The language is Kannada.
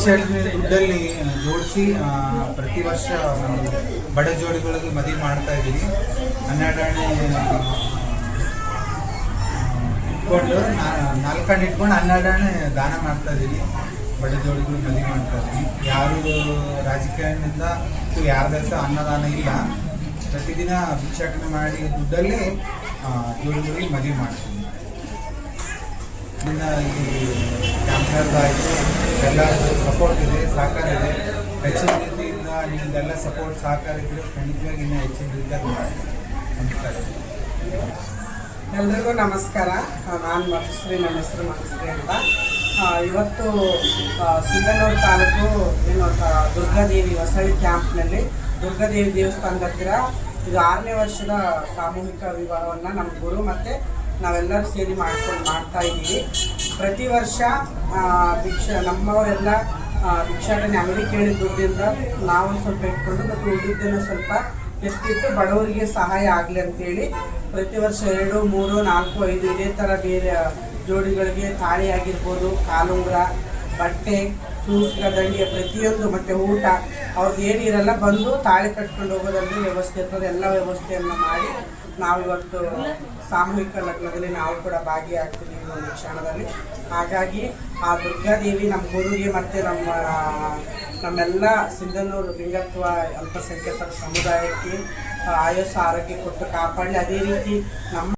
ಭಿಕ್ಷಾಟನೆ ದುಡ್ಡಲ್ಲಿ ಜೋಡಿಸಿ ಪ್ರತಿ ವರ್ಷ ಬಡ ಜೋಡಿಗಳಿಗೆ ಮದುವೆ ಮಾಡ್ತಾ ಇದ್ದೀವಿ. 12 ಆಣೆ ಇಟ್ಕೊಂಡು 4 ಆಣೆ ಇಟ್ಕೊಂಡು 12 ಆಣೆ ದಾನ ಮಾಡ್ತಾ ಇದ್ದೀವಿ. ಬಡ ಜೋಡಿಗಳು ಮದುವೆ ಮಾಡ್ತಾ ಇದ್ದೀವಿ. ಯಾರು ರಾಜಕೀಯದಿಂದ ಯಾರ್ದಂತ ಅನ್ನದಾನ ಇಲ್ಲ. ಪ್ರತಿದಿನ ಭಿಕ್ಷಾಟನೆ ಮಾಡಿ ದುಡ್ಡಲ್ಲಿ ಜೋಡಿಗಳಿಗೆ ಮದುವೆ ಮಾಡ್ತೀವಿ. ಇನ್ನು ಈ ಕ್ಯಾಂಪ್ನರ್ದು ಆಯಿತು, ಎಲ್ಲ ಸಪೋರ್ಟ್ ಇದೆ, ಸಹಕಾರ ಇದೆ. ಹೆಚ್ಚಿನ ರೀತಿಯಿಂದ ನಿಮ್ಮದೆಲ್ಲ ಸಪೋರ್ಟ್ ಸಹಕಾರ ಇದ್ದರೆ ಖಂಡಿತವಾಗಿ ಇನ್ನೂ ಹೆಚ್ಚಿನ ರೀತಿಯಾಗಿ ನಮಸ್ಕಾರ. ಎಲ್ರಿಗೂ ನಮಸ್ಕಾರ. ನಾನು ಮಧುಶ್ರೀ, ನನ್ನ ಹೆಸರು ಮಧುಶ್ರೀ ಅಂತ. ಇವತ್ತು ಸಿಂಧನೂರು ತಾಲೂಕು ದುರ್ಗಾದೇವಿ ಹೊಸಳ್ಳಿ ಕ್ಯಾಂಪ್ನಲ್ಲಿ ದುರ್ಗಾದೇವಿ ದೇವಸ್ಥಾನದ ಹತ್ತಿರ ಇದು 6ನೇ ವರ್ಷದ ಸಾಮೂಹಿಕ ವಿವಾಹವನ್ನು ನಮ್ಮ ಗುರು ಮತ್ತು ನಾವೆಲ್ಲರೂ ಸೇರಿ ಮಾಡ್ತಾ ಇದ್ದೀವಿ. ಪ್ರತಿ ವರ್ಷ ನಮ್ಮವರೆಲ್ಲ ಭಿಕ್ಷಾಟನೆ ಅಂಗಡಿ ಕೇಳಿದ ದುಡ್ಡಿಂದ ನಾವು ಸ್ವಲ್ಪ ಇಟ್ಕೊಂಡು ಮತ್ತು ಉಳಿದಿದ್ದನ್ನು ಸ್ವಲ್ಪ ಎತ್ತಿಟ್ಟು ಬಡವರಿಗೆ ಸಹಾಯ ಆಗಲಿ ಅಂತೇಳಿ ಪ್ರತಿ ವರ್ಷ 2, 3, 4, 5 ಇದೇ ಥರ ಬೇರೆ ಜೋಡಿಗಳಿಗೆ ತಾಳಿ ಆಗಿರ್ಬೋದು, ಕಾಲುಂಗುರ, ಬಟ್ಟೆ, ಸೂಸ್ಕ, ದಂಡಿಗೆ ಪ್ರತಿಯೊಂದು ಮತ್ತು ಊಟ ಅವ್ರಿಗೆ ಏನಿರಲ್ಲ ಬಂದು ತಾಳಿ ಕಟ್ಕೊಂಡು ಹೋಗೋದ್ರಲ್ಲಿ ವ್ಯವಸ್ಥೆ ಇರ್ತದೆ. ಎಲ್ಲ ವ್ಯವಸ್ಥೆಯನ್ನು ಮಾಡಿ ನಾವಿವತ್ತು ಸಾಮೂಹಿಕ ಲಗ್ನದಲ್ಲಿ ನಾವು ಕೂಡ ಭಾಗಿಯಾಗ್ತಿದ್ದೀವಿ ಒಂದು ಕ್ಷಣದಲ್ಲಿ. ಹಾಗಾಗಿ ಆ ದುರ್ಗಾದೇವಿ ನಮ್ಮ ಗುರುಗೆ ಮತ್ತು ನಮ್ಮೆಲ್ಲ ಸಿಂಧನೂರು ಲಿಂಗತ್ವ ಅಲ್ಪಸಂಖ್ಯಾತರ ಸಮುದಾಯಕ್ಕೆ ಆಯಸ್ಸು ಆರೋಗ್ಯ ಕೊಟ್ಟು ಕಾಪಾಡಲಿ. ಅದೇ ರೀತಿ ನಮ್ಮ